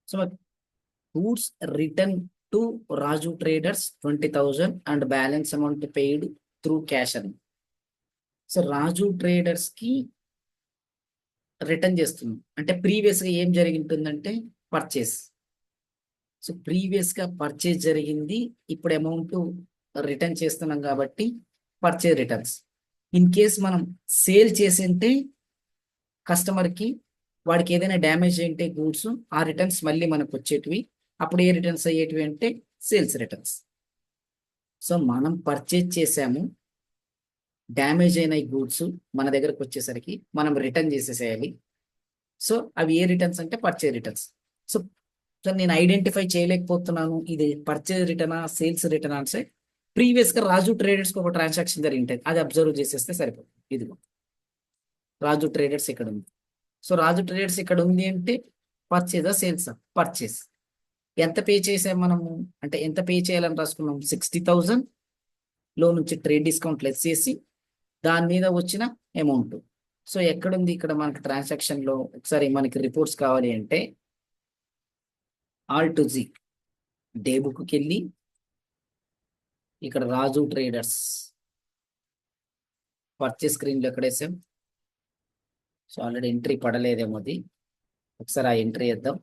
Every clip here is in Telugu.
So goods return to Raju traders 20,000 and balance amount paid through cash అని. సో రాజు ట్రేడర్స్ కి రిటర్న్ చేస్తున్నాం అంటే ప్రీవియస్ గా ఏం జరిగి ఉంటుందంటే పర్చేస్. సో ప్రీవియస్ గా పర్చేస్ జరిగింది, ఇప్పుడు అమౌంట్ రిటర్న్ చేస్తున్నాం కాబట్టి పర్చేజ్ రిటర్న్స్. ఇన్ కేస్ మనం సేల్ చేసింటే కస్టమర్ కి వాడికి ఏదైనా డ్యామేజ్ అయింటే గూడ్స్, ఆ రిటర్న్స్ మళ్ళీ మనకు వచ్చేటివి. అప్పుడు ఏ రిటర్న్స్ అయ్యేటివి అంటే సేల్స్ రిటర్న్స్. సో మనం పర్చేజ్ చేసాము, డ్యామేజ్ అయిన గూడ్స్ మన దగ్గరకు వచ్చేసరికి మనం రిటర్న్ చేసేసేయాలి. సో అవి ఏ రిటర్న్స్ అంటే పర్చేజ్ రిటర్న్స్. సో సో నేను ఐడెంటిఫై చేయలేకపోతున్నాను ఇది పర్చేజ్ రిటర్నా సేల్స్ రిటర్న్ అంటే ప్రీవియస్ గా రాజు ట్రేడర్స్ కి ఒక ట్రాన్సాక్షన్ జరిగి ఉంటుంది, అది అబ్జర్వ్ చేసేస్తే సరిపోతుంది. ఇదిగో రాజు ట్రేడర్స్ ఇక్కడ ఉంది. సో రాజు ట్రేడర్స్ ఇక్కడ ఉంది అంటే పర్చేజా సేల్సా? పర్చేస్. ఎంత పే చేసాం మనము అంటే ఎంత పే చేయాలని రాసుకున్నాం? 60,000 లో నుంచి ట్రేడ్ డిస్కౌంట్ లెస్ చేసి దాని మీద వచ్చిన అమౌంట్. సో ఎక్కడుంది ఇక్కడ మనకి ట్రాన్సాక్షన్ లో? ఒకసారి మనకి రిపోర్ట్స్ కావాలి అంటే alt to G day book కి వెళ్ళి ఇక్కడ రాజు ట్రేడర్స్ పర్చేస్ స్క్రీన్ లో ఎక్కడేసాం. సో ఆల్రెడీ ఎంట్రీ పడలేదేమో, అది ఒకసారి ఆ ఎంట్రీ వేద్దాం.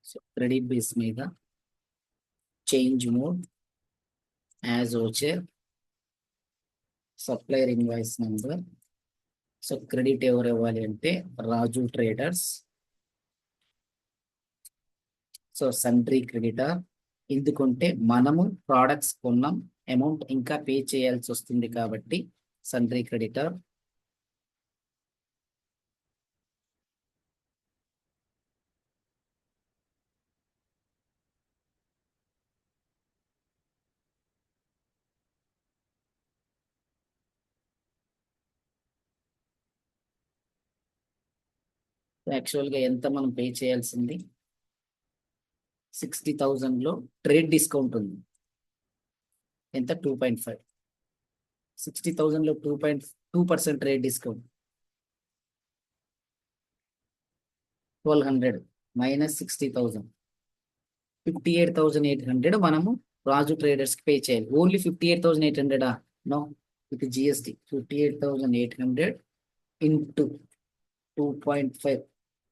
సో క్రెడిట్ బేస్ మీద change mode as voucher supplier invoice number. So credit ఎవరు ఇవ్వాలి అంటే Raju traders. So sundry creditor, ఎందుకంటే మనము ప్రోడక్ట్స్ కొన్నాం, అమౌంట్ ఇంకా పే చేయాల్సి వస్తుంది కాబట్టి సండ్రీ క్రెడిటర్. యాక్చువల్గా ఎంత మనం పే చేయాల్సింది? 60,000 లో ట్రేడ్ డిస్కౌంట్ ఉంది ఎంత? 2.5. 60,000 లో 2.2% ట్రేడ్ డిస్కౌంట్ 1200 మైనస్ 60,000 58,800 మనము రాజు ట్రేడర్స్ కి పే చేయాలి. Only 58,800 no, with GST 58,800 into 2.5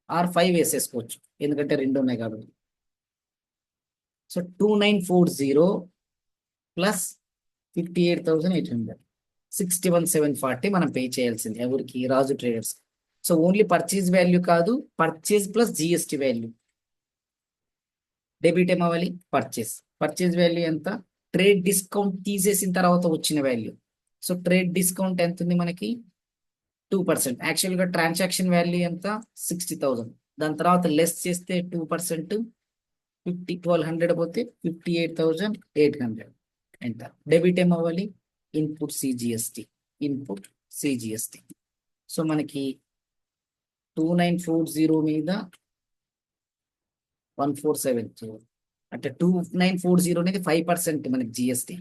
or 5 వేసేసుకోవచ్చు, ఎందుకంటే రెండు ఉన్నాయి కాబట్టి. సో 2940 ప్లస్ 58,800 61,740 మనం పే చేయాల్సింది ఎవరికి? Raju traders. So only purchase value కాదు, purchase plus GST value. Debit ఏమవ్వాలి? పర్చేస్. పర్చేజ్ వాల్యూ ఎంత? ట్రేడ్ డిస్కౌంట్ తీసేసిన తర్వాత వచ్చిన వాల్యూ. సో ట్రేడ్ డిస్కౌంట్ ఎంత ఉంది మనకి? 2%. యాక్చువల్గా ట్రాన్సాక్షన్ వాల్యూ ఎంత? 60,000. దాని తర్వాత లెస్ చేస్తే 2% 1200 పోతే 58,800. ఎంత? డెబిట్ ఏమవ్వాలి? Input CGST. Input CGST. So మనకి 2940 మీద 1470 అంటే 2940 అనేది 5% మనకి జిఎస్టి.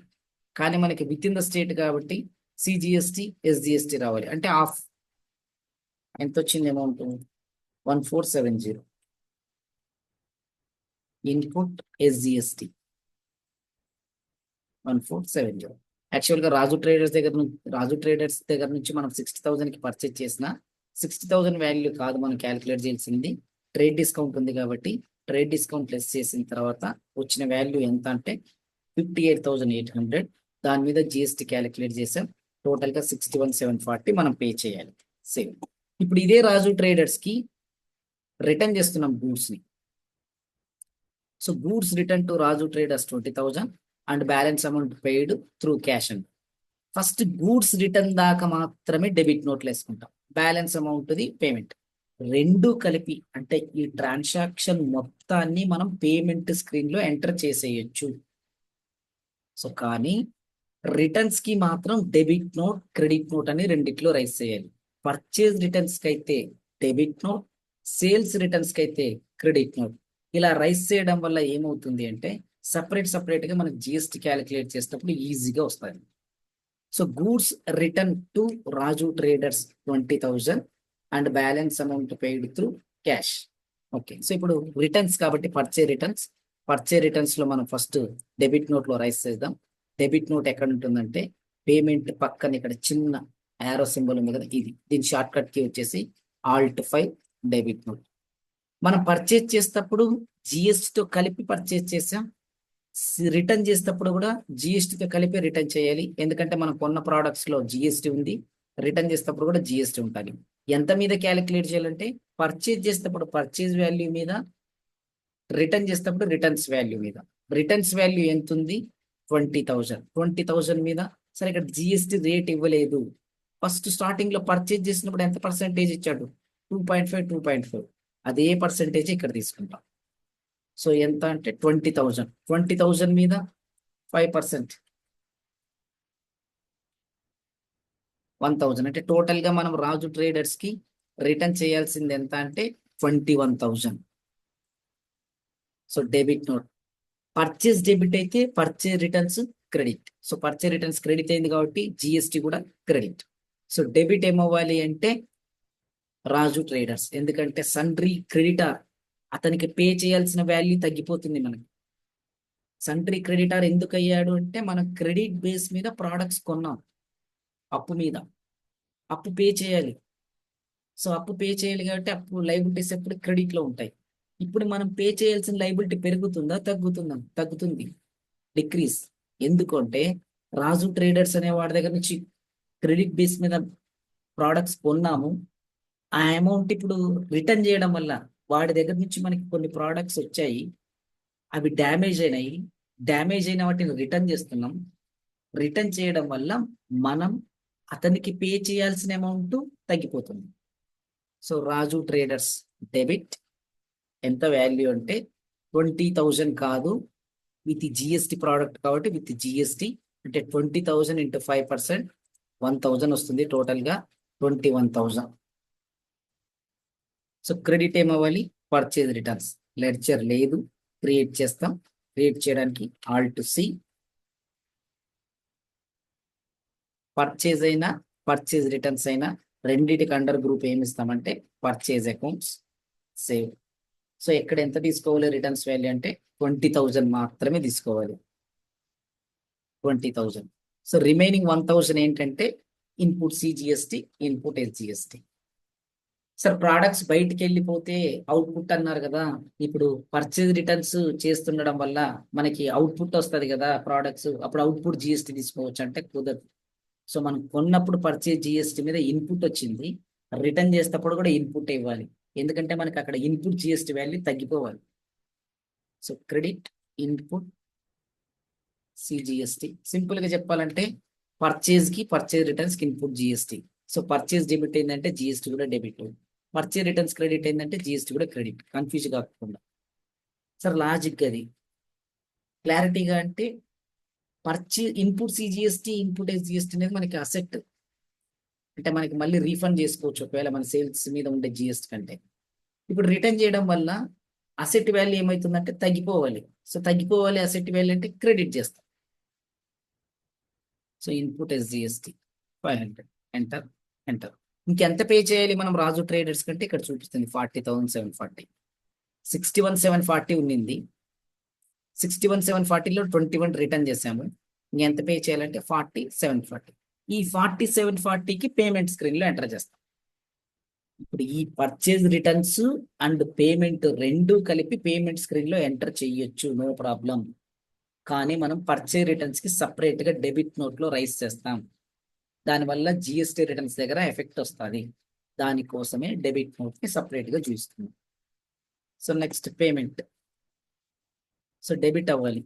కానీ మనకి విత్ ఇన్ ద స్టేట్ కాబట్టి సిజిఎస్టి ఎస్జిఎస్టి రావాలి అంటే హాఫ్. ఎంత వచ్చింది అమౌంట్? 1470 input SGST 1470. యాక్చువల్గా రాజు ట్రేడర్స్ దగ్గర నుంచి మనం 60,000 కి పర్చేజ్ చేసిన 60,000 వాల్యూ కాదు మనం క్యాలిక్యులేట్ చేయాల్సింది. ట్రేడ్ డిస్కౌంట్ ఉంది కాబట్టి ట్రేడ్ డిస్కౌంట్ లెస్ చేసిన తర్వాత వచ్చిన వాల్యూ ఎంత అంటే 58,800. దాని మీద జిఎస్టి క్యాలిక్యులేట్ చేసాం, టోటల్ గా 61,740 మనం పే చేయాలి. సేమ్. ఇప్పుడు ఇదే రాజు ట్రేడర్స్ కి రిటర్న్ చేస్తున్నాం గూడ్స్ ని. So goods return to Raju traders 20,000 and balance amount paid through cash and. First goods return దాకా మాత్రమే డెబిట్ నోట్లు వేసుకుంటాం, బ్యాలెన్స్ అమౌంట్ ది పేమెంట్. రెండు కలిపి అంటే ఈ ట్రాన్సాక్షన్ మొత్తాన్ని మనం పేమెంట్ స్క్రీన్ లో ఎంటర్ చేసేయచ్చు. సో కానీ రిటర్న్స్ కి మాత్రం డెబిట్ నోట్ క్రెడిట్ నోట్ అని రెండిట్లో రైస్ చేయాలి. పర్చేజ్ రిటర్న్స్ కి అయితే డెబిట్ నోట్, సేల్స్ రిటర్న్స్ కి అయితే క్రెడిట్ నోట్. ఇలా రైస్ చేయడం వల్ల ఏమవుతుంది అంటే సపరేట్ గా మనకి జిఎస్టి క్యాలిక్యులేట్ చేసేటప్పుడు ఈజీగా వస్తుంది. So goods return to Raju traders 20,000 and balance amount paid through cash. Okay, so ఇప్పుడు రిటర్న్స్ కాబట్టి పర్చే రిటర్న్స్ లో మనం ఫస్ట్ డెబిట్ నోట్ లో రైస్ చేద్దాం. డెబిట్ నోట్ ఎక్కడ ఉంటుందంటే పేమెంట్ పక్కన ఇక్కడ చిన్న యారో సింబల్ ఉంది కదా, ఇది దీని షార్ట్ కట్ కి వచ్చేసి Alt 5 డెబిట్ నోట్. మనం పర్చేజ్ చేసేటప్పుడు జిఎస్టితో కలిపి పర్చేజ్ చేసాం, రిటర్న్ చేసేటప్పుడు కూడా జిఎస్టితో కలిపి రిటర్న్ చేయాలి. ఎందుకంటే మనం కొన్న ప్రోడక్ట్స్ లో జిఎస్టి ఉంది, రిటర్న్ చేసేటప్పుడు కూడా జిఎస్టి ఉంటుంది. ఎంత మీద క్యాలిక్యులేట్ చేయాలంటే పర్చేజ్ చేసేటప్పుడు పర్చేజ్ వాల్యూ మీద, రిటర్న్ చేసేటప్పుడు రిటర్న్స్ వాల్యూ మీద. రిటర్న్స్ వాల్యూ ఎంత ఉంది? 20,000. 20,000 మీద సరే ఇక్కడ జిఎస్టి రేట్ ఇవ్వలేదు. ఫస్ట్ స్టార్టింగ్ లో పర్చేజ్ చేసినప్పుడు ఎంత పర్సెంటేజ్ ఇచ్చాడు? 2.5, 2.5. అదే పర్సెంటేజ్ ఇక్కడ తీసుకుంటాం. సో ఎంత అంటే 20,000. 20,000 మీద 5%, 1,000. అంటే టోటల్ గా మనం రాజు ట్రేడర్స్ కి రిటర్న్ చేయాల్సింది ఎంత అంటే 21,000. So debit note. Purchase debit అయితే purchase returns credit. So purchase returns credit అయింది కాబట్టి జిఎస్టి కూడా క్రెడిట్. సో డెబిట్ ఏమవ్వాలి అంటే రాజు ట్రేడర్స్, ఎందుకంటే సండ్రీ క్రెడిటార్, అతనికి పే చేయాల్సిన వాల్యూ తగ్గిపోతుంది మనకి. సండ్రీ క్రెడిటార్ ఎందుకు అయ్యాడు అంటే మనం క్రెడిట్ బేస్ మీద ప్రోడక్ట్స్ కొన్నాం, అప్పు మీద. అప్పు పే చేయాలి. సో అప్పు పే చేయాలి కాబట్టి అప్పు లైబిలిటీస్ ఎప్పుడు క్రెడిట్ లో ఉంటాయి. ఇప్పుడు మనం పే చేయాల్సిన లైబిలిటీ పెరుగుతుందా తగ్గుతుందా? తగ్గుతుంది, డిక్రీస్. ఎందుకంటే రాజు ట్రేడర్స్ అనే వాడి దగ్గర నుంచి క్రెడిట్ బేస్ మీద ప్రోడక్ట్స్ కొన్నాము, ఆ అమౌంట్ ఇప్పుడు రిటర్న్ చేయడం వల్ల వాడి దగ్గర నుంచి మనకి కొన్ని ప్రోడక్ట్స్ వచ్చాయి, అవి డ్యామేజ్ అయినాయి. డ్యామేజ్ అయిన వాటిని రిటర్న్ చేస్తున్నాం. రిటర్న్ చేయడం వల్ల మనం అతనికి పే చేయాల్సిన అమౌంట్ తగ్గిపోతుంది. సో రాజు ట్రేడర్స్ డెబిట్ ఎంత వాల్యూ అంటే 20,000 కాదు, విత్ జిఎస్టి ప్రోడక్ట్ కాబట్టి విత్ జిఎస్టి అంటే 20,000 ఇంటూ 5%, 1,000 వస్తుంది. టోటల్ గా 21,000. సో క్రెడిట్ ఏమవ్వాలి? Purchase returns. లెడ్జర్ లేదు, క్రియేట్ చేస్తాం. క్రియేట్ చేయడానికి Alt+C. పర్చేజ్ అయినా పర్చేజ్ రిటర్న్స్ అయినా రెండిటికి అండర్ గ్రూప్ ఏమి ఇస్తామంటే పర్చేజ్ అకౌంట్స్, సేవ్. సో ఎక్కడ ఎంత తీసుకోవాలి రిటర్న్స్ వాల్యూ అంటే 20,000 మాత్రమే తీసుకోవాలి, 20,000. సో రిమైనింగ్ 1,000 ఏంటంటే input CGST, input SGST. Sir products బయటికి వెళ్ళిపోతే అవుట్పుట్ అన్నారు కదా, ఇప్పుడు పర్చేజ్ రిటర్న్స్ చేస్తుండడం వల్ల మనకి అవుట్పుట్ వస్తుంది కదా ప్రోడక్ట్స్, అప్పుడు అవుట్పుట్ జిఎస్టి తీసుకోవచ్చు అంటే కుదరదు. సో మనం కొన్నప్పుడు పర్చేజ్ జిఎస్టి మీద ఇన్పుట్ వచ్చింది, రిటర్న్ చేసేటప్పుడు కూడా ఇన్పుట్ ఇవ్వాలి, ఎందుకంటే మనకి అక్కడ ఇన్పుట్ జిఎస్టి వాల్యూ తగ్గిపోవాలి. So credit input CGST. Simple గా చెప్పాలంటే పర్చేజ్ కి పర్చేజ్ రిటర్న్స్ కి input GST. So purchase debit అయిందంటే జిఎస్టి కూడా డెబిట్, పర్చేజ్ రిటర్న్స్ క్రెడిట్ అయిందంటే జిఎస్టి కూడా క్రెడిట్. కన్ఫ్యూజ్ కాకుండా సార్ లాజిక్ అది క్లారిటీగా అంటే purchase input CGST, input SGST అనేది మనకి అసెట్, అంటే మనకి మళ్ళీ రీఫండ్ చేసుకోవచ్చు ఒకవేళ మన సేల్స్ మీద ఉండే జిఎస్టి కంటే. ఇప్పుడు రిటర్న్ చేయడం వల్ల అసెట్ వాల్యూ ఏమవుతుందంటే తగ్గిపోవాలి. సో తగ్గిపోవాలి అసెట్ వాల్యూ అంటే క్రెడిట్ చేస్తాం. So input SGST 500, enter enter. ఇంకెంత పే చేయాలి మనం రాజు ట్రేడర్స్ కంటే ఇక్కడ చూపిస్తుంది 40,740. 61,740 ఉండింది, 61,740లో 21 రిటర్న్ చేసాము. ఇంకెంత పే చేయాలంటే 40,740. ఈ 40,740కి పేమెంట్ స్క్రీన్ లో ఎంటర్ చేస్తాం. ఇప్పుడు ఈ పర్చేజ్ రిటర్న్స్ అండ్ పేమెంట్ రెండు కలిపి పేమెంట్ స్క్రీన్ లో ఎంటర్ చేయొచ్చు, నో ప్రాబ్లం. కానీ మనం పర్చేజ్ రిటర్న్స్ కి సపరేట్ గా డెబిట్ నోట్ లో రైస్ చేస్తాం, దానివల్ల జిఎస్టి రిటర్న్స్ దగ్గర ఎఫెక్ట్ వస్తుంది. దానికోసమే డెబిట్ నోట్ ని సపరేట్ గా చూస్తున్నాం. So next payment. So debit అవ్వాలి.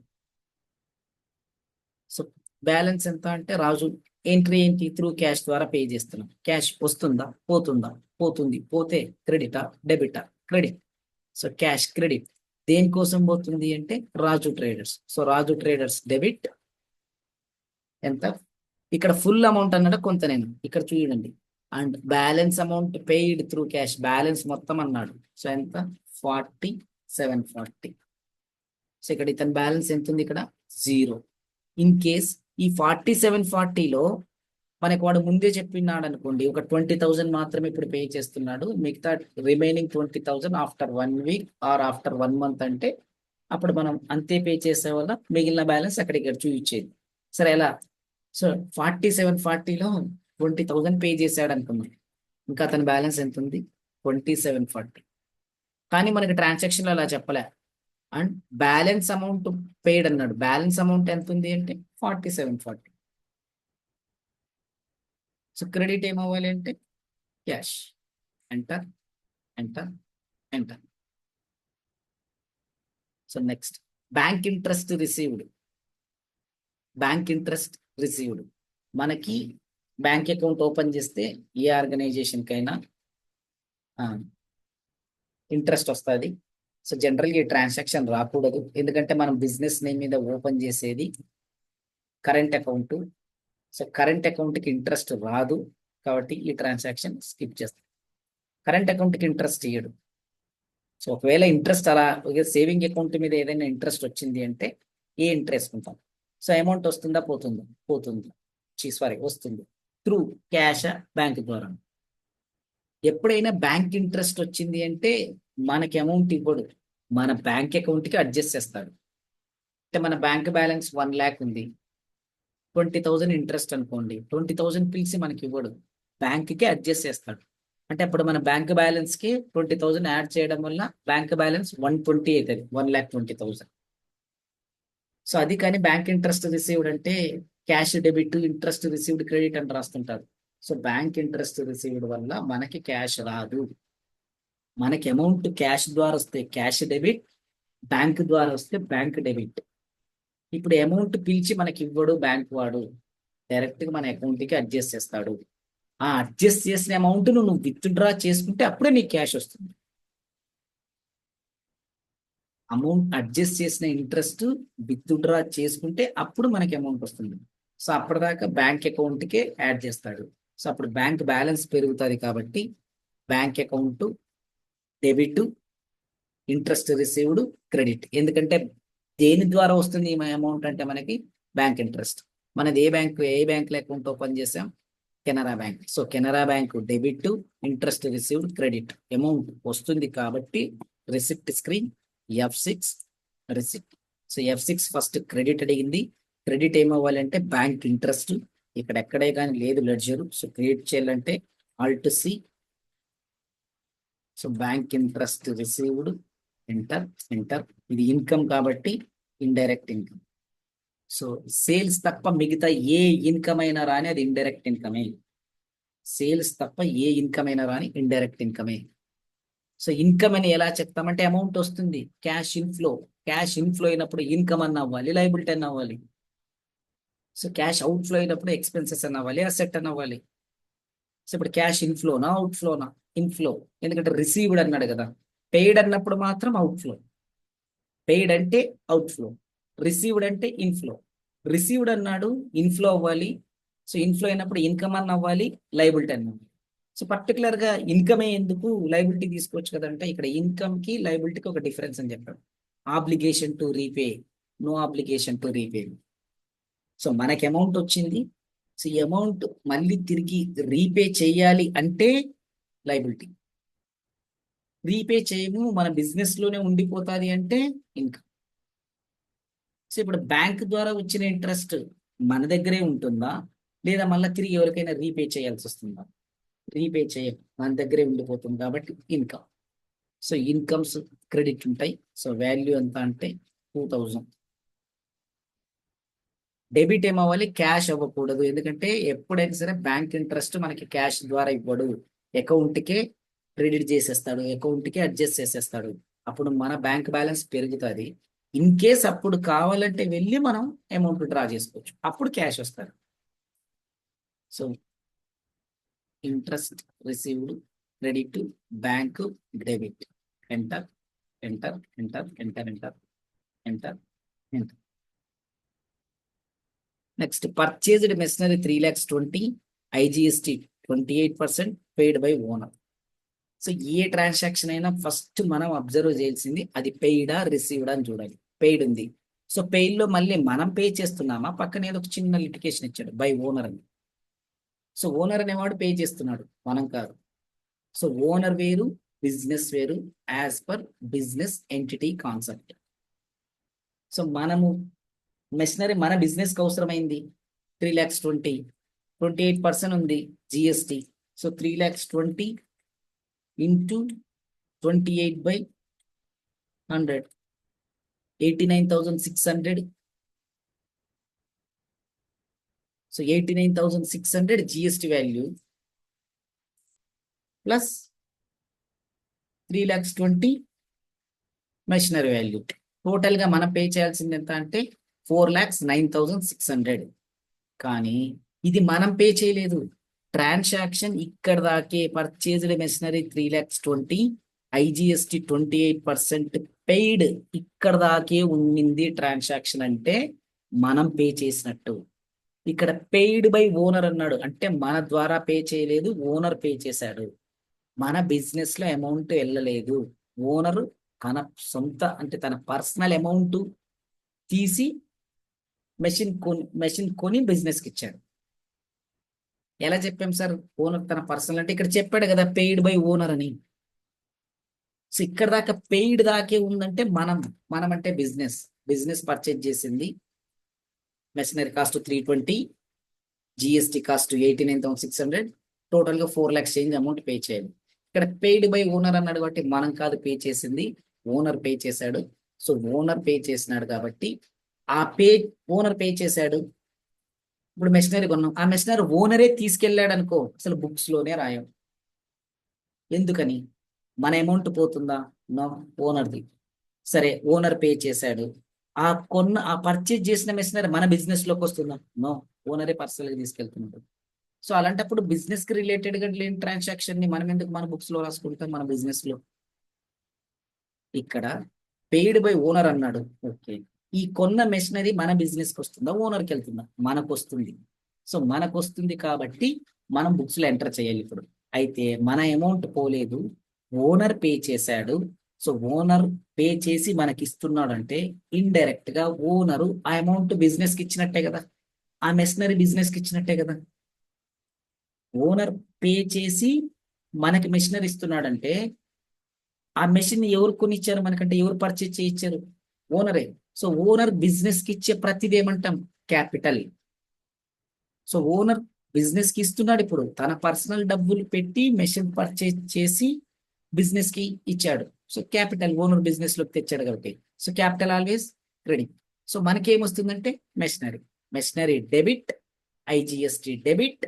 సో బ్యాలెన్స్ ఎంత అంటే రాజు ఎంట్రీ ఏంటి? త్రూ క్యాష్ ద్వారా పే చేస్తున్నాం. క్యాష్ వస్తుందా పోతుందా? పోతుంది. పోతే క్రెడిటా డెబిటా? క్రెడిట్. So cash credit. దేనికోసం పోతుంది అంటే Raju traders. So Raju traders debit ఎంత? ఇక్కడ ఫుల్ అమౌంట్ అన్నాడు కొంత, నేను ఇక్కడ చూడండి. And balance amount paid through cash, balance మొత్తం అన్నాడు. సో ఎంత? 40,740. సో ఇక్కడ ఇతని బ్యాలెన్స్ ఎంత ఉంది? ఇక్కడ 0. ఇన్ కేస్ ఈ 40,740లో మనకి వాడు ముందే చెప్పినాడు అనుకోండి, ఒక 20,000 మాత్రమే ఇప్పుడు పే చేస్తున్నాడు, మిగతా remaining 20,000 after 1 week or after 1 month అంటే అప్పుడు మనం అంతే పే చేసే వల్ల మిగిలిన బ్యాలెన్స్ అక్కడికి చూపించేది. సరే ఎలా? సో 4740లో 20,000 పే చేశాడు అనుకున్నాం, ఇంకా అతని బ్యాలెన్స్ ఎంత ఉంది? 2740. కానీ మనకి ట్రాన్సాక్షన్ అలా చెప్పలే. అండ్ బ్యాలెన్స్ అమౌంట్ పేడ్ అన్నాడు, బ్యాలెన్స్ అమౌంట్ ఎంత ఉంది అంటే 4740. సో క్రెడిట్ ఏమవ్వాలి అంటే cash. Enter, enter, enter. So next bank interest received. Bank interest received మనకి బ్యాంక్ అకౌంట్ ఓపెన్ చేస్తే ఏ ఆర్గనైజేషన్ కైనా ఇంట్రెస్ట్ వస్తుంది. సో జనరల్గా ఈ ట్రాన్సాక్షన్ రాకూడదు, ఎందుకంటే మనం బిజినెస్ నేమ్ మీద ఓపెన్ చేసేది కరెంట్ అకౌంట్. సో కరెంట్ అకౌంట్కి ఇంట్రెస్ట్ రాదు, కాబట్టి ఈ ట్రాన్సాక్షన్ స్కిప్ చేస్తాం. కరెంట్ అకౌంట్కి ఇంట్రెస్ట్ ఇయ్యడు. సో ఒకవేళ ఇంట్రెస్ట్ అలా సేవింగ్ అకౌంట్ మీద ఏదైనా ఇంట్రెస్ట్ వచ్చింది అంటే ఏ ఇంట్రెస్ట్ ఉంటాం. సో అమౌంట్ వస్తుందా పోతుందా? పోతుంది. సారీ, వస్తుంది. త్రూ క్యాష్, బ్యాంక్ ద్వారా. ఎప్పుడైనా బ్యాంక్ ఇంట్రెస్ట్ వచ్చింది అంటే మనకి అమౌంట్ ఇవ్వడు, మన బ్యాంక్ అకౌంట్కి అడ్జస్ట్ చేస్తాడు. అంటే మన బ్యాంక్ బ్యాలెన్స్ 1 lakh ఉంది, 20,000 ఇంట్రెస్ట్ అనుకోండి, 20,000 పిలిచి మనకి ఇవ్వడు, బ్యాంక్కి అడ్జస్ట్ చేస్తాడు. అంటే అప్పుడు మన బ్యాంక్ బ్యాలెన్స్కి 20,000 యాడ్ చేయడం వల్ల బ్యాంక్ బ్యాలెన్స్ 120 అవుతుంది, 1,20,000. సో అది కానీ బ్యాంక్ ఇంట్రెస్ట్ రిసీవ్డ్ అంటే cash debit, interest received credit అని రాస్తుంటారు. సో బ్యాంక్ ఇంట్రెస్ట్ రిసీవ్డ్ వల్ల మనకి క్యాష్ రాదు. మనకి అమౌంట్ క్యాష్ ద్వారా వస్తే క్యాష్ డెబిట్, బ్యాంక్ ద్వారా వస్తే బ్యాంక్ డెబిట్. ఇప్పుడు అమౌంట్ పిలిచి మనకి ఇవ్వడు బ్యాంక్ వాడు, డైరెక్ట్గా మన అకౌంట్కి అడ్జస్ట్ చేస్తాడు. ఆ అడ్జస్ట్ చేసిన అమౌంట్ నువ్వు విత్డ్రా చేసుకుంటే అప్పుడే నీకు క్యాష్ వస్తుంది. అమౌంట్ అడ్జస్ట్ చేసిన ఇంట్రెస్ట్ విత్డ్రా చేసుకుంటే అప్పుడు మనకి అమౌంట్ వస్తుంది. సో అప్పటిదాకా బ్యాంక్ అకౌంట్కే యాడ్ చేస్తాడు. సో అప్పుడు బ్యాంక్ బ్యాలెన్స్ పెరుగుతుంది, కాబట్టి bank account debit, interest received credit. ఎందుకంటే దేని ద్వారా వస్తుంది ఈ అమౌంట్ అంటే మనకి బ్యాంక్ ఇంట్రెస్ట్. మనది ఏ బ్యాంక్ అకౌంట్ ఓపెన్ చేసాం? Canara bank. So Canara bank debit, interest received credit, amount వస్తుంది కాబట్టి receipt screen F6 receipt. So F6 first credit అడిగింది. క్రెడిట్ ఏమవ్వాలంటే బ్యాంక్ ఇంట్రెస్ట్, ఇక్కడ ఎక్కడే కానీ లేదు లెడ్జర్. సో క్రియేట్ చేయాలంటే Alt+C. So bank interest received, enter, enter. ఇది ఇన్కమ్ కాబట్టి ఇండైరెక్ట్ ఇన్కమ్. సో సేల్స్ తప్ప మిగతా ఏ ఇన్కమ్ అయినా రాని అది ఇండైరెక్ట్ ఇన్కమే. సేల్స్ తప్ప ఏ ఇన్కమ్ అయినా రాని ఇండైరెక్ట్ ఇన్కమే. సో ఇన్కమ్ అని ఎలా చెప్తామంటే అమౌంట్ వస్తుంది, క్యాష్ ఇన్ఫ్లో. క్యాష్ ఇన్ఫ్లో అయినప్పుడు ఇన్కమ్ అన్న అవ్వాలి, లైబిలిటీ అన్న అవ్వాలి. సో క్యాష్ అవుట్ఫ్లో అయినప్పుడు ఎక్స్పెన్సెస్ అన్న అవ్వాలి, అసెట్ అన్న అవ్వాలి. సో ఇప్పుడు క్యాష్ ఇన్ఫ్లోనా అవుట్ఫ్లోనా? ఇన్ఫ్లో, ఎందుకంటే రిసీవ్డ్ అన్నాడు కదా. పెయిడ్ అన్నప్పుడు మాత్రం అవుట్ఫ్లో. పెయిడ్ అంటే అవుట్ఫ్లో, రిసీవ్డ్ అంటే ఇన్ఫ్లో. రిసీవ్డ్ అన్నాడు ఇన్ఫ్లో అవ్వాలి. సో ఇన్ఫ్లో అయినప్పుడు ఇన్కమ్ అన్న అవ్వాలి, లైబిలిటీ అన్న అవ్వాలి. సో పర్టికులర్ గా ఇన్కమే ఎందుకు, లైబిలిటీ తీసుకోవచ్చు కదంటే ఇక్కడ ఇన్కమ్ కి లైబిలిటీకి ఒక డిఫరెన్స్ అని చెప్పాడు. Obligation to repay, no obligation to repay. So మనకి అమౌంట్ వచ్చింది, సో ఈ అమౌంట్ మళ్ళీ తిరిగి రీపే చేయాలి అంటే లైబిలిటీ. రీపే చేయము, మన బిజినెస్ లోనే ఉండిపోతుంది అంటే ఇన్కమ్. సో ఇప్పుడు బ్యాంక్ ద్వారా వచ్చిన ఇంట్రెస్ట్ మన దగ్గరే ఉంటుందా, లేదా మళ్ళీ తిరిగి ఎవరికైనా రీపే చేయాల్సి వస్తుందా? రీపే చేయం, మన దగ్గరే ఉండిపోతుంది కాబట్టి ఇన్కమ్. సో ఇన్కమ్స్ క్రెడిట్ ఉంటాయి. సో వాల్యూ ఎంత అంటే 2000. డెబిట్ ఏమవ్వాలి, క్యాష్ అవ్వకూడదు, ఎందుకంటే ఎప్పుడైనా సరే బ్యాంక్ ఇంట్రెస్ట్ మనకి క్యాష్ ద్వారా ఇవ్వడు, అకౌంట్కే క్రెడిట్ చేసేస్తాడు, అకౌంట్కే అడ్జస్ట్ చేసేస్తాడు. అప్పుడు మన బ్యాంక్ బ్యాలెన్స్ పెరుగుతుంది. ఇన్ కేస్ అప్పుడు కావాలంటే వెళ్ళి మనం అమౌంట్ డ్రా చేసుకోవచ్చు, అప్పుడు క్యాష్ వస్తుంది. So interest received, credit, bank, debit. Enter, enter, enter, enter, enter, enter, enter. Next purchased machinery 3,20,000, IGST 28%, paid by owner. So A transaction అయినా ఫస్ట్ మనం అబ్జర్వ్ చేయాల్సింది అది పెయిడా రిసీవ్డా అని చూడాలి. పెయిడ్ ఉంది, సో పెయిడ్ లో మళ్ళీ మనం పే చేస్తున్నామా, పక్కన ఏదో ఒక చిన్న లిటికేషన్ ఇచ్చాడు బై ఓనర్ అని. సో ఓనర్ అనేవాడు పే చేస్తున్నాడు, మనం కాదు. సో ఓనర్ వేరు, బిజినెస్ వేరు, as per business entity concept. So మనము మెషినరీ మన బిజినెస్ కి అవసరమైంది 3,20,000, 28% ఉంది GST. So 3,20,000 into 28/100, 89,600. So 89,600 GST value plus 3,20,000 machinery value. Total గా మనం పే చేయాల్సింది ఎంత అంటే 4,09,600. కానీ ఇది మనం పే చేయలేదు. ట్రాన్సాక్షన్ ఇక్కడ దాకే, పర్చేజ్డ్ మెషినరీ 3,20,000, ఐజిఎస్టి 28% పెయిడ్, ఇక్కడ దాకే ఉండింది ట్రాన్సాక్షన్ అంటే మనం పే చేసినట్టు. ఇక్కడ పెయిడ్ బై ఓనర్ అన్నాడు అంటే మన ద్వారా పే చేయలేదు, ఓనర్ పే చేశాడు. మన బిజినెస్ లో అమౌంట్ వెళ్ళలేదు, ఓనర్ తన సొంత అంటే తన పర్సనల్ అమౌంట్ తీసి మెషిన్ కొని బిజినెస్ కి ఇచ్చాడు. ఎలా చెప్పాం సార్ ఓనర్ తన పర్సనల్ అంటే? ఇక్కడ చెప్పాడు కదా పెయిడ్ బై ఓనర్ అని. సో ఇక్కడ దాకా పెయిడ్ దాకే ఉందంటే మనం అంటే బిజినెస్ పర్చేజ్ చేసింది. Machinery cost 320, GST cost 89,600, total గా 4 lakhs చేంజ్ అమౌంట్ పే చేయాలి. ఇక్కడ పెయిడ్ బై ఓనర్ అన్నాడు కాబట్టి మనం కాదు పే చేసింది, ఓనర్ పే చేశాడు. సో ఓనర్ పే చేసినాడు కాబట్టి ఓనర్ పే చేశాడు. ఇప్పుడు మెషినరీ కొన్నాం, ఆ మెషినరీ ఓనరే తీసుకెళ్ళాడు అనుకో, అసలు బుక్స్ లోనే రాయం. ఎందుకని? మన అమౌంట్ పోతుందా? నో, ఓనర్ది. సరే ఓనర్ పే చేశాడు, ఆ పర్చేజ్ చేసిన మెషినరీ మన బిజినెస్ లోకి వస్తుందా? నో, ఓనరే పర్సనల్ గా తీసుకెళ్తున్నాడు. సో అలాంటప్పుడు బిజినెస్ కి రిలేటెడ్ గా లేని ట్రాన్సాక్షన్ ని మనం ఎందుకు మన బుక్స్ లో రాసుకుంటాం మన బిజినెస్ లో? ఇక్కడ పెయిడ్ బై ఓనర్ అన్నాడు, ఓకే. ఈ కొన్న మెషినరీ మన బిజినెస్ కి వస్తుందా, ఓనర్కి వెళ్తుందా? మనకు వస్తుంది. సో మనకు వస్తుంది కాబట్టి మనం బుక్స్ లో ఎంటర్ చేయాలి ఇప్పుడు. అయితే మన అమౌంట్ పోలేదు, ఓనర్ పే చేశాడు. సో ఓనర్ పే చేసి మనకి ఇస్తున్నాడు అంటే ఇండైరెక్ట్ గా ఓనరు ఆ అమౌంట్ బిజినెస్ కి ఇచ్చినట్టే కదా, ఆ మెషినరీ బిజినెస్ కి ఇచ్చినట్టే కదా. ఓనర్ పే చేసి మనకి మెషినరీ ఇస్తున్నాడంటే ఆ మెషిన్ ఎవరు కొనిచ్చారు మనకంటే, ఎవరు పర్చేజ్ చేయించారు? ఓనరే. సో ఓనర్ బిజినెస్ కి ఇచ్చే ప్రతిదీ ఏమంటాం? క్యాపిటల్. సో ఓనర్ బిజినెస్ కి ఇస్తున్నాడు, ఇప్పుడు తన పర్సనల్ డబ్బులు పెట్టి మెషిన్ పర్చేజ్ చేసి బిజినెస్ కి ఇచ్చాడు. సో క్యాపిటల్ ఓనర్ బిజినెస్ లోకి తెచ్చాడు కాబట్టి, so capital always credit. So మనకి ఏమొస్తుందంటే machinery debit, IGST debit,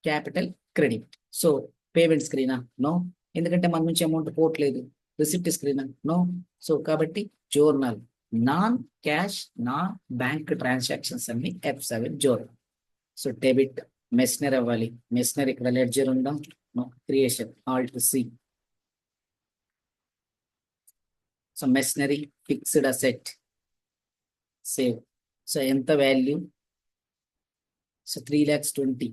capital credit. So payment స్క్రీనా? నో, ఎందుకంటే మన నుంచి అమౌంట్ పోవట్లేదు. రిసిప్ట్ స్క్రీనా? నో. సో కాబట్టి journal non cash non bank transactions అన్ని F7 journal. So debit machinery అవ్వాలి, మెషినరీ ఇక్కడ లెడ్జర్ ఉందా? No, creation alt C. So machinery fixed asset save. So ఎంత వాల్యూ? So 3,20,000,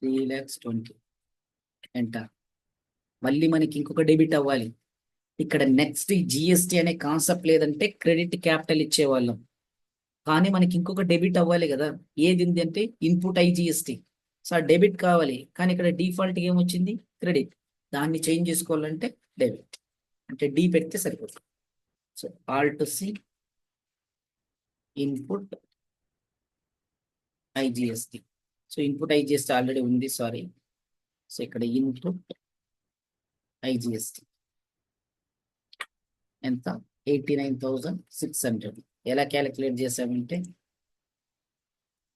3,20,000 enter. మళ్ళీ మనకి ఇంకొక డెబిట్ అవ్వాలి. ఇక్కడ నెక్స్ట్ జిఎస్టి అనే కాన్సెప్ట్ లేదంటే క్రెడిట్ క్యాపిటల్ ఇచ్చేవాళ్ళం, కానీ మనకి ఇంకొక డెబిట్ అవ్వాలి కదా. ఏది ఉంది అంటే ఇన్పుట్ ఐజిఎస్టి. సో ఆ డెబిట్ కావాలి, కానీ ఇక్కడ డిఫాల్ట్ ఏమొచ్చింది? క్రెడిట్. దాన్ని చేంజ్ చేసుకోవాలంటే డెబిట్ అంటే డి పెడితే సరిపోతుంది. So alt C input IGST. So input IGST already ఉంది, సారీ. సో ఇక్కడ ఇన్పుట్ ఐజిఎస్టి ఎంత? 89,600. ఎలా క్యాలిక్యులేట్ చేసామంటే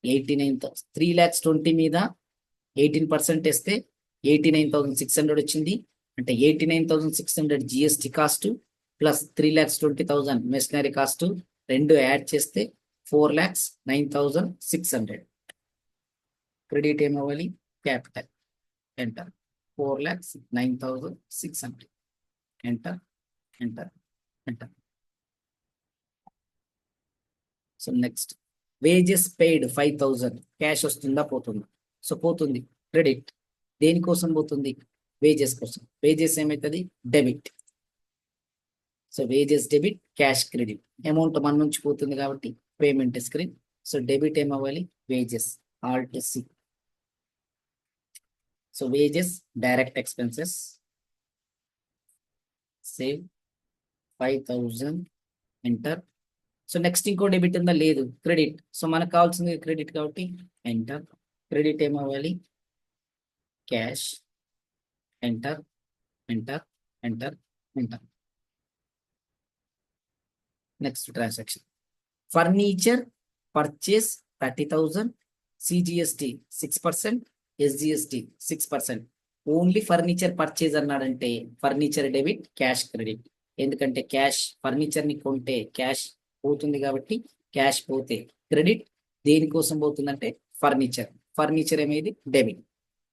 3,20,000 మీద 18% వేస్తే 89,600 వచ్చింది. అంటే 89,600 GST cost plus 3,20,000 machinery cost, రెండు యాడ్ చేస్తే 4,09,600. క్రెడిట్ ఏమవ్వాలి? Capital. Enter. 4,09,600. Enter enter enter. So next wages paid 5,000. Cash వస్తుందా పోతుందా? సో పోతుంది, క్రెడిట్. దేనికోసం పోతుంది? వేజెస్ కోసం. వేజెస్ ఏమవుతుంది? Debit. So wages debit, cash credit. Amount మన నుంచి పోతుంది కాబట్టి పేమెంట్ స్క్రీన్. సో డెబిట్ ఏమవ్వాలి? Wages Alt C. So wages, direct expenses, save 5,000, enter. So next ఇంకో డెబిట్ ఉందా? లేదు, క్రెడిట్. సో మనకు కావాల్సింది క్రెడిట్ కాబట్టి ఎంటర్. క్రెడిట్ ఏమవ్వాలి? Cash, enter, enter, enter, enter. Next transaction furniture purchase 30,000, CGST 6%, SGST 6%. Only furniture purchase అన్నాడంటే ఫర్నిచర్ డెబిట్, క్యాష్ క్రెడిట్. ఎందుకంటే క్యాష్ ఫర్నిచర్ ని కొంటే క్యాష్ పోతుంది కాబట్టి క్యాష్ పోతే క్రెడిట్. దేనికోసం పోతుందంటే ఫర్నిచర్. ఫర్నిచర్ అనేది debit.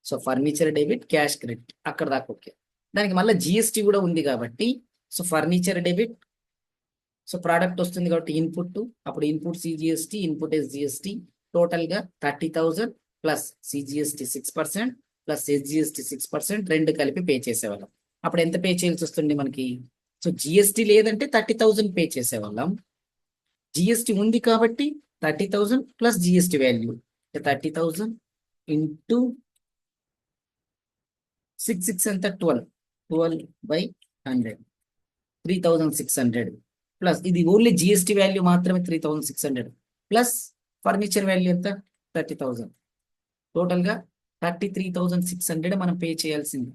So furniture debit, cash credit అక్కడ దాకా ఓకే. దానికి మళ్ళీ జిఎస్టి కూడా ఉంది కాబట్టి so furniture debit. So product వస్తుంది కాబట్టి ఇన్పుట్, అప్పుడు input CGST, input SGST. Total గా 30,000 ప్లస్ సిజిఎస్టి 6% ప్లస్ ఎస్జిఎస్టి 6% రెండు కలిపి పే చేసేవాళ్ళం. అప్పుడు ఎంత పే చేయాల్సి వస్తుంది మనకి? సో జిఎస్టి లేదంటే 30,000 పే చేసేవాళ్ళం. జిఎస్టి ఉంది కాబట్టి 30,000 ప్లస్ జిఎస్టి వాల్యూ 30,000 ఇంటూ 6 ఎంత? 12/100, 3,600 ప్లస్ ఇది ఓన్లీ జిఎస్టి వాల్యూ మాత్రమే 3,600 ప్లస్ ఫర్నిచర్ వాల్యూ ఎంత? 30,000. టోటల్ గా 33,600 మనం పే చేయాల్సింది.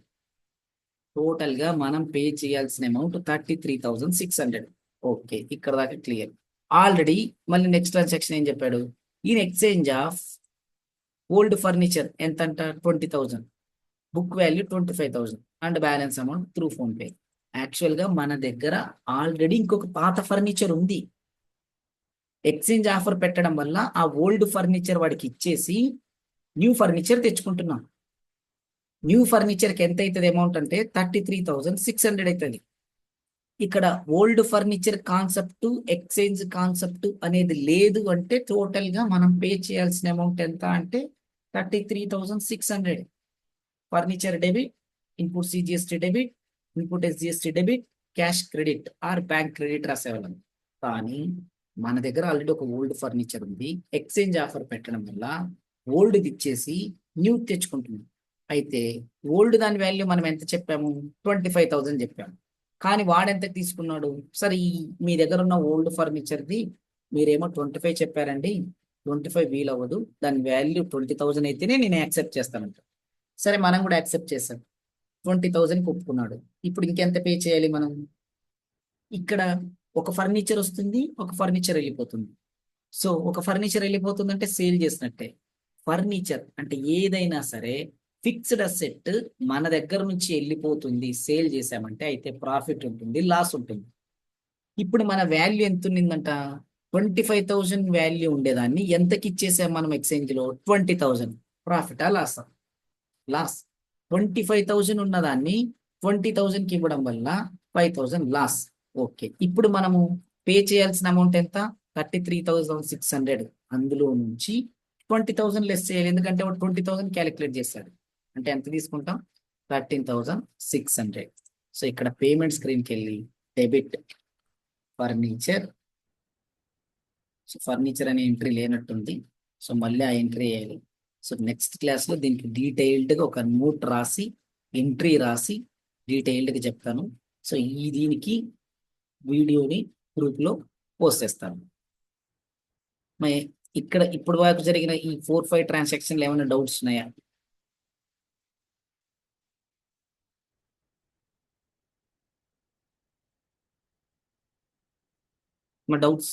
టోటల్ గా మనం పే చేయాల్సిన అమౌంట్ 33,600. ఓకే, ఇక్కడ దాకా క్లియర్. ఆల్రెడీ మళ్ళీ నెక్స్ట్ ట్రాన్సాక్షన్ ఏం చెప్పాడు? In exchange of old furniture ఎంత అంట? 20,000, book value 25,000 and balance amount through phone pay. Actual గా మన దగ్గర ఆల్రెడీ ఇంకొక పాత ఫర్నిచర్ ఉంది. ఎక్స్చేంజ్ ఆఫర్ పెట్టడం వల్ల ఆ ఓల్డ్ ఫర్నిచర్ వాడికి ఇచ్చేసి న్యూ ఫర్నిచర్ తెచ్చుకుంటున్నాం. న్యూ ఫర్నిచర్ కి ఎంత అవుతుంది అమౌంట్ అంటే 33,600 అవుతుంది. ఇక్కడ old furniture concept, exchange concept అనేది లేదు అంటే టోటల్ గా మనం పే చేయాల్సిన అమౌంట్ ఎంత అంటే 33,600. Furniture debit, input CGST debit, input SGST debit, cash credit or bank credit రాసేవాళ్ళం. కానీ మన దగ్గర ఆల్రెడీ ఒక ఓల్డ్ ఫర్నిచర్ ఉంది. ఎక్స్చేంజ్ ఆఫర్ పెట్టడం వల్ల ఓల్డ్ ఇచ్చేసి న్యూ తెచ్చుకుంటున్నాం. అయితే ఓల్డ్ దాని వాల్యూ మనం ఎంత చెప్పాము? 25,000 చెప్పాము. కానీ వాడెంత తీసుకున్నాడు? సరే ఈ మీ దగ్గర ఉన్న ఓల్డ్ ఫర్నిచర్ది మీరేమో 25 చెప్పారండి, 25 వీల్ అవ్వదు, దాని వాల్యూ 20,000 అయితేనే నేను యాక్సెప్ట్ చేస్తానంట. సరే మనం కూడా యాక్సెప్ట్ చేస్తాం. 20,000 ఒప్పుకున్నాడు. ఇప్పుడు ఇంకెంత పే చేయాలి మనం? ఇక్కడ ఒక ఫర్నిచర్ వస్తుంది, ఒక ఫర్నిచర్ వెళ్ళిపోతుంది. సో ఒక ఫర్నిచర్ వెళ్ళిపోతుంది అంటే సేల్ చేసినట్టే. ఫర్నిచర్ అంటే ఏదైనా సరే ఫిక్స్డ్ అసెట్ మన దగ్గర నుంచి వెళ్ళిపోతుంది సేల్ చేసామంటే అయితే ప్రాఫిట్ ఉంటుంది, లాస్ ఉంటుంది. ఇప్పుడు మన వాల్యూ ఎంత ఉన్నిందంట? 25,000 వాల్యూ ఉండేదాన్ని ఎంతకి ఇచ్చేసాం మనం ఎక్స్చేంజ్ లో? 20,000. ప్రాఫిటా లాస్? లాస్. 25,000 ఉన్నదాన్ని 20,000కి ఇవ్వడం వల్ల 5,000 లాస్. ఓకే, ఇప్పుడు మనము పే చేయాల్సిన అమౌంట్ ఎంత? 33,600. అందులో నుంచి 20,000 లెస్ చేయాలి, ఎందుకంటే 20,000 క్యాలిక్యులేట్ చేస్తాడు. అంటే ఎంత తీసుకుంటాం? 13,600. సో ఇక్కడ పేమెంట్ స్క్రీన్కి వెళ్ళి డెబిట్ ఫర్నిచర్. సో ఫర్నిచర్ అనే ఎంట్రీ లేనట్టుంది. సో మళ్ళీ ఆ ఎంట్రీ వేయాలి. సో నెక్స్ట్ క్లాస్లో దీనికి డీటెయిల్డ్గా ఒక నోట్ రాసి ఎంట్రీ రాసి డీటెయిల్డ్గా చెప్తాను. సో దీనికి వీడియోని గ్రూప్లో పోస్ట్ చేస్తాను. మరి ఇక్కడ ఇప్పుడు వరకు జరిగిన ఈ 4-5 ట్రాన్సాక్షన్లు ఏమైనా డౌట్స్ ఉన్నాయా? మా డౌట్స్